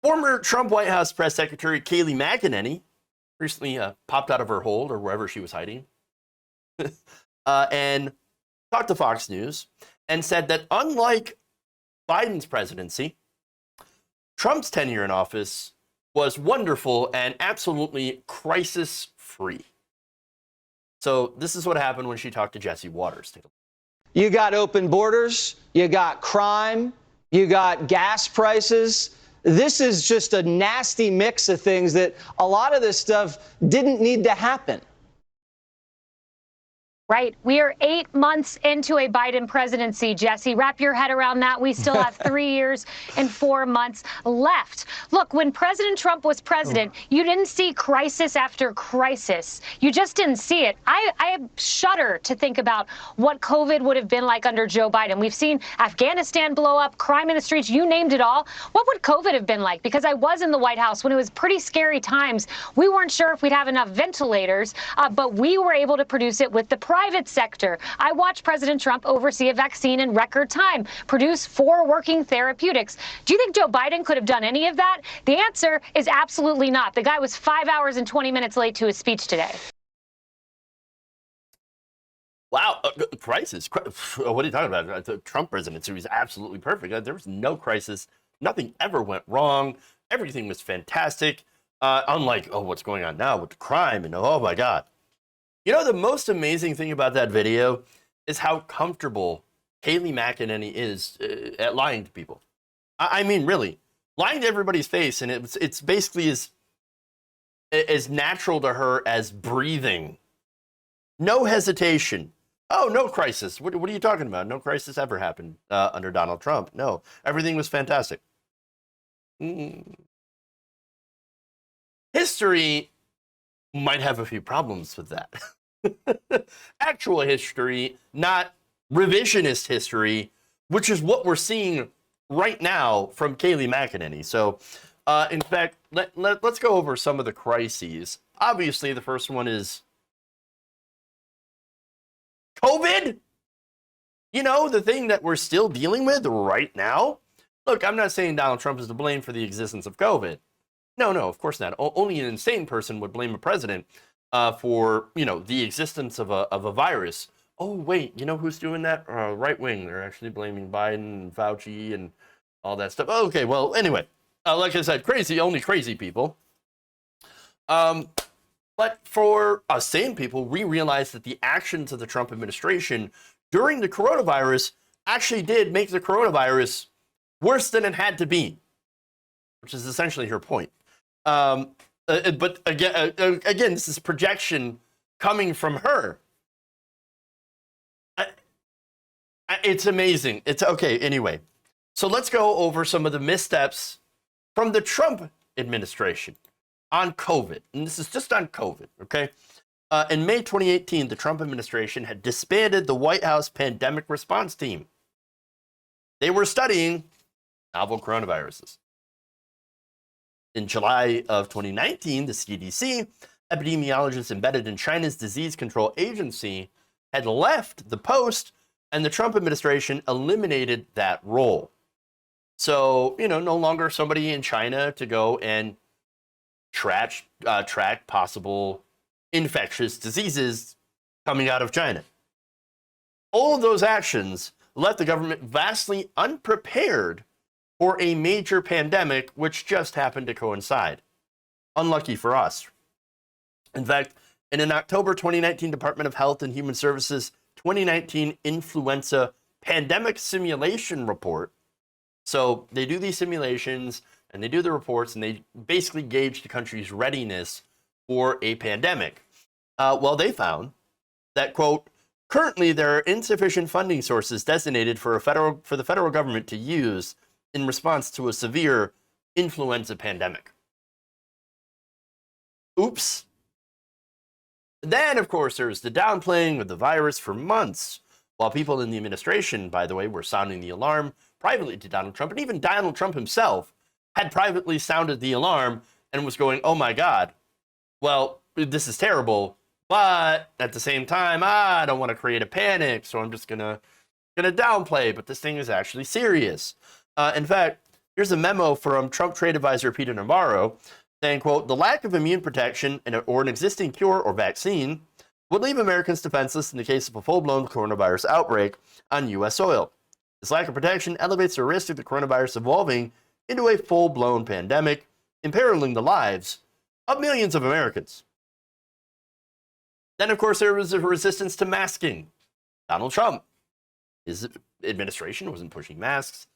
Former Trump White House press secretary Kayleigh McEnany recently popped out of her hold or wherever she was hiding and talked to Fox News and said that unlike Biden's presidency, Trump's tenure in office was wonderful and absolutely crisis-free. So this is what happened when she talked to Jesse Waters. You got open borders, you got crime, you got gas prices. This is just a nasty mix of things that a lot of this stuff didn't need to happen. Right. We are 8 months into a Biden presidency, Jesse. Wrap your head around that. We still have 3 years and 4 months left. Look, when President Trump was president, you didn't see crisis after crisis. You just didn't see it. I shudder to think about what COVID would have been like under Joe Biden. We've seen Afghanistan blow up, crime in the streets, you named it all. What would COVID have been like? Because I was in the White House when it was pretty scary times. We weren't sure if we'd have enough ventilators, but we were able to produce it with the private sector. I watched President Trump oversee a vaccine in record time, produce 4 working therapeutics. Do you think Joe Biden could have done any of that? The answer is absolutely not. The guy was 5 hours and 20 minutes late to his speech today. Wow, crisis. What are you talking about? The Trump presidency was absolutely perfect. There was no crisis. Nothing ever went wrong. Everything was fantastic. Unlike, what's going on now with the crime and oh my God. You know, the most amazing thing about that video is how comfortable Kayleigh McEnany is at lying to people. I mean, really, lying to everybody's face, and it's basically as natural to her as breathing. No hesitation. Oh, no crisis. What are you talking about? No crisis ever happened under Donald Trump. No, everything was fantastic. History might have a few problems with that. Actual history, not revisionist history, which is what we're seeing right now from Kayleigh McEnany. So, in fact, let's go over some of the crises. Obviously, the first one is COVID. You know, the thing that we're still dealing with right now. Look, I'm not saying Donald Trump is to blame for the existence of COVID. No, of course not. Only an insane person would blame a president for, the existence of a virus. Oh, wait, you know who's doing that? Right wing. They're actually blaming Biden and Fauci and all that stuff. Okay, well, anyway, like I said, only crazy people. But for us sane people, we realize that the actions of the Trump administration during the coronavirus actually did make the coronavirus worse than it had to be, which is essentially her point. But again, this is projection coming from her. It's amazing. It's okay. Anyway, so let's go over some of the missteps from the Trump administration on COVID. And this is just on COVID, okay? In May 2018, the Trump administration had disbanded the White House pandemic response team. They were studying novel coronaviruses. In July of 2019, the CDC, epidemiologists embedded in China's disease control agency, had left the post, and the Trump administration eliminated that role. So, no longer somebody in China to go and track possible infectious diseases coming out of China. All of those actions left the government vastly unprepared for a major pandemic, which just happened to coincide. Unlucky for us. In fact, in an October 2019 Department of Health and Human Services 2019 influenza pandemic simulation report, so they do these simulations and they do the reports and they basically gauge the country's readiness for a pandemic. Well, they found that, quote, currently there are insufficient funding sources designated for the federal government to use in response to a severe influenza pandemic. Oops. Then, of course, there's the downplaying of the virus for months, while people in the administration, by the way, were sounding the alarm privately to Donald Trump, and even Donald Trump himself had privately sounded the alarm and was going, oh my God, well, this is terrible, but at the same time, I don't want to create a panic, so I'm just gonna downplay, but this thing is actually serious. In fact, Here's a memo from Trump trade advisor Peter Navarro saying, quote, the lack of immune protection or an existing cure or vaccine would leave Americans defenseless in the case of a full-blown coronavirus outbreak on U.S. soil. This lack of protection elevates the risk of the coronavirus evolving into a full-blown pandemic, imperiling the lives of millions of Americans. Then, of course, there was a resistance to masking. Donald Trump, his administration wasn't pushing masks.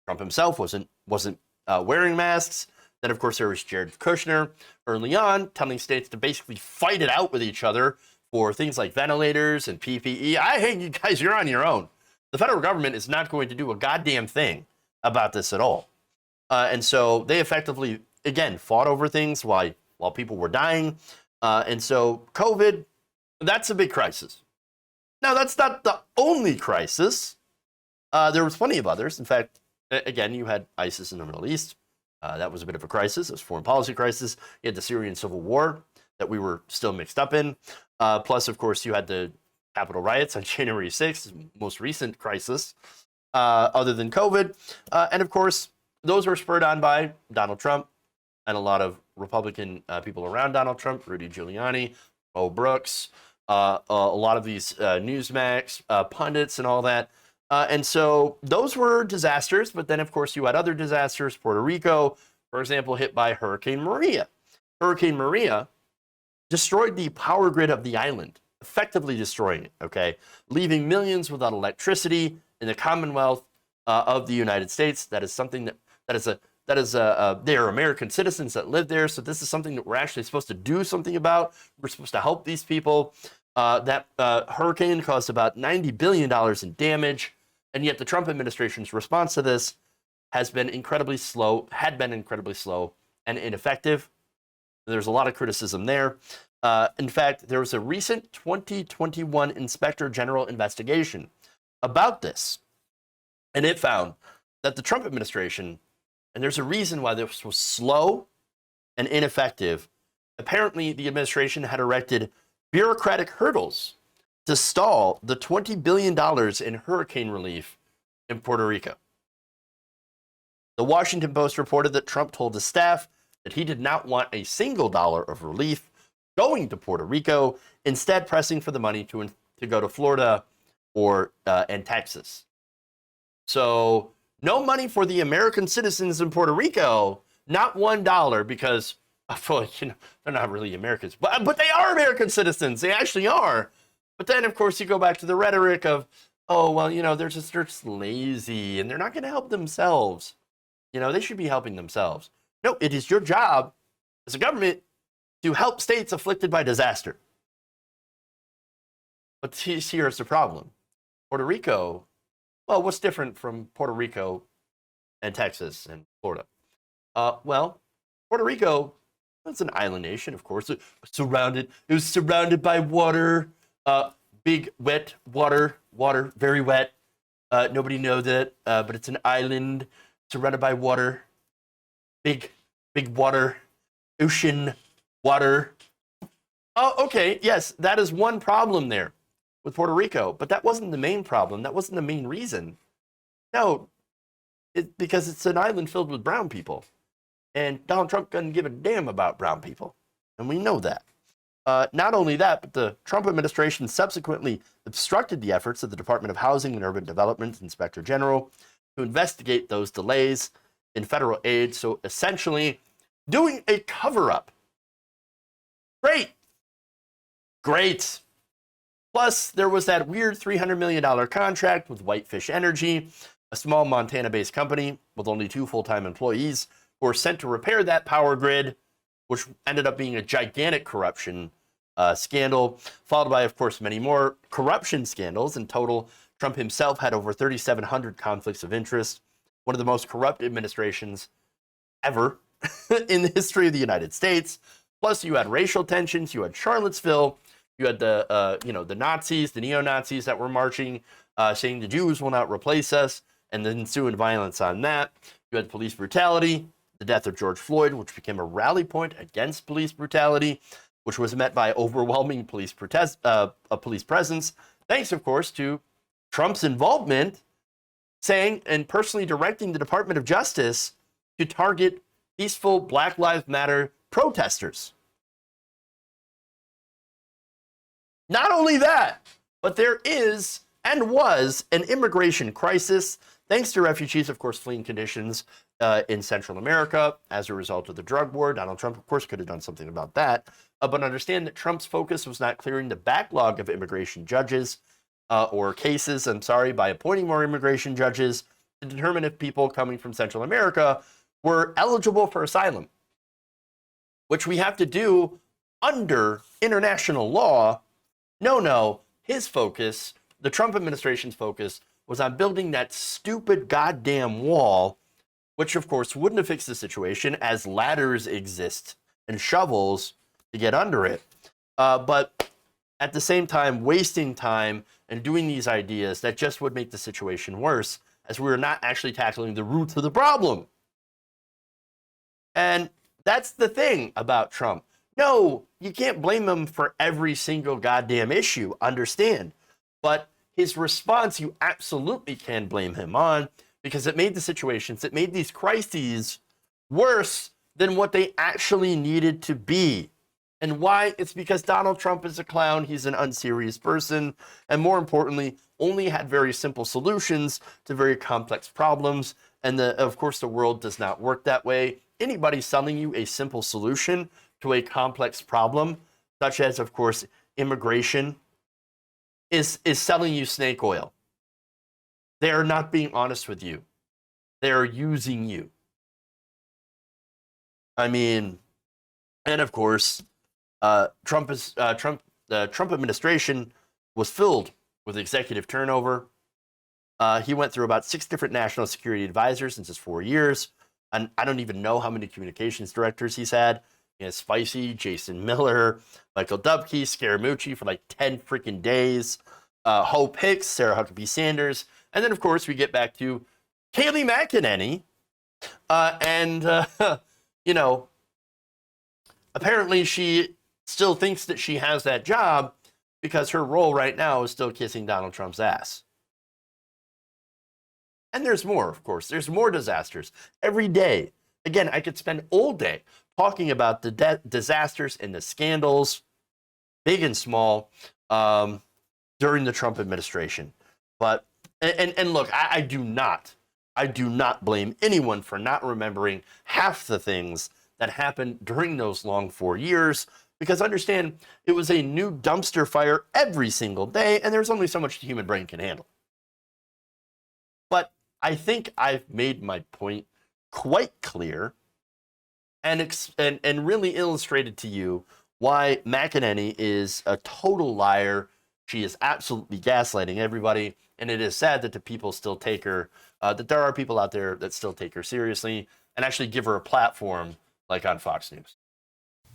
Trump himself wasn't wearing masks. Then, of course, there was Jared Kushner early on telling states to basically fight it out with each other for things like ventilators and PPE. Hey, you guys, you're on your own. The federal government is not going to do a goddamn thing about this at all. And so they effectively, again, fought over things while people were dying. And so COVID, that's a big crisis. Now, that's not the only crisis. There was plenty of others. In fact, again, you had ISIS in the Middle East. That was a bit of a crisis. It was a foreign policy crisis. You had the Syrian civil war that we were still mixed up in. Plus, of course, you had the Capitol riots on January 6th, most recent crisis, other than COVID. And of course, those were spurred on by Donald Trump and a lot of Republican people around Donald Trump, Rudy Giuliani, Mo Brooks, a lot of these Newsmax pundits and all that. And so those were disasters. But then, of course, you had other disasters. Puerto Rico, for example, hit by Hurricane Maria. Hurricane Maria destroyed the power grid of the island, effectively destroying it, okay? Leaving millions without electricity in the Commonwealth of the United States. That is something they are American citizens that live there. So this is something that we're actually supposed to do something about. We're supposed to help these people. That hurricane caused about $90 billion in damage. And yet the Trump administration's response to this had been incredibly slow and ineffective. There's a lot of criticism there. In fact, there was a recent 2021 Inspector General investigation about this. And it found that the Trump administration, and there's a reason why this was slow and ineffective. Apparently, the administration had erected bureaucratic hurdles to stall the $20 billion in hurricane relief in Puerto Rico. The Washington Post reported that Trump told his staff that he did not want a single dollar of relief going to Puerto Rico, instead pressing for the money to go to Florida and Texas. So no money for the American citizens in Puerto Rico, not $1, because they're not really Americans, but they are American citizens. They actually are. But then, of course, you go back to the rhetoric of, oh, well, they're just lazy and they're not going to help themselves. They should be helping themselves. No, it is your job as a government to help states afflicted by disaster. But here's the problem. Puerto Rico, well, what's different from Puerto Rico and Texas and Florida? Well, Puerto Rico, it's an island nation, of course. It was surrounded by water, big, wet water, very wet. Nobody knows that, but it's an island surrounded by water, big water, ocean water. Oh, okay, yes, that is one problem there with Puerto Rico, but that wasn't the main problem. That wasn't the main reason. No, because it's an island filled with brown people. And Donald Trump doesn't give a damn about brown people. And we know that. Not only that, but the Trump administration subsequently obstructed the efforts of the Department of Housing and Urban Development Inspector General to investigate those delays in federal aid. So essentially, doing a cover-up. Great. Plus, there was that weird $300 million contract with Whitefish Energy, a small Montana-based company with only 2 full-time employees, who were sent to repair that power grid, which ended up being a gigantic corruption scandal, followed by, of course, many more corruption scandals. In total, Trump himself had over 3,700 conflicts of interest, one of the most corrupt administrations ever in the history of the United States. Plus, you had racial tensions, you had Charlottesville, you had the Nazis, the neo-Nazis that were marching, saying the Jews will not replace us, and the ensuing violence on that. You had police brutality, the death of George Floyd, which became a rally point against police brutality, which was met by overwhelming police presence, thanks, of course, to Trump's involvement, saying and personally directing the Department of Justice to target peaceful Black Lives Matter protesters. Not only that, but there is and was an immigration crisis, thanks to refugees, of course, fleeing conditions in Central America as a result of the drug war. Donald Trump, of course, could have done something about that. But understand that Trump's focus was not clearing the backlog of immigration judges or cases, by appointing more immigration judges to determine if people coming from Central America were eligible for asylum, which we have to do under international law. No, his focus, the Trump administration's focus, was on building that stupid goddamn wall, which of course wouldn't have fixed the situation, as ladders exist and shovels to get under it. But at the same time, wasting time and doing these ideas that just would make the situation worse, as we were not actually tackling the roots of the problem. And that's the thing about Trump. No, you can't blame him for every single goddamn issue, understand. But his response, you absolutely can blame him on, because it made these crises worse than what they actually needed to be. And why? It's because Donald Trump is a clown, he's an unserious person, and more importantly, only had very simple solutions to very complex problems. And of course, the world does not work that way. Anybody selling you a simple solution to a complex problem, such as, of course, immigration, is selling you snake oil. They are not being honest with you. They are using you. I mean, and of course, the Trump administration was filled with executive turnover. He went through about 6 different national security advisors in just 4 years. And I don't even know how many communications directors he's had. He has Spicy, Jason Miller, Michael Dubke, Scaramucci for like 10 freaking days. Hope Hicks, Sarah Huckabee Sanders. And then, of course, we get back to Kayleigh McEnany. Apparently she still thinks that she has that job because her role right now is still kissing Donald Trump's ass. And there's more, of course. There's more disasters every day. Again, I could spend all day talking about the disasters and the scandals, big and small, during the Trump administration. But, and look, I do not blame anyone for not remembering half the things that happened during those long 4 years, because understand, it was a new dumpster fire every single day, and there's only so much the human brain can handle. But I think I've made my point quite clear and really illustrated to you why McEnany is a total liar. She is absolutely gaslighting everybody, and it is sad that the people still take her, that there are people out there that still take her seriously and actually give her a platform like on Fox News.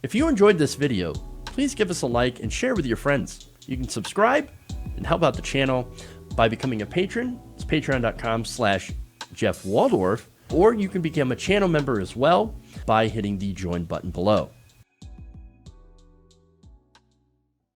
If you enjoyed this video, please give us a like and share with your friends. You can subscribe and help out the channel by becoming a patron. It's patreon.com/Jeff Waldorf, or you can become a channel member as well by hitting the join button below.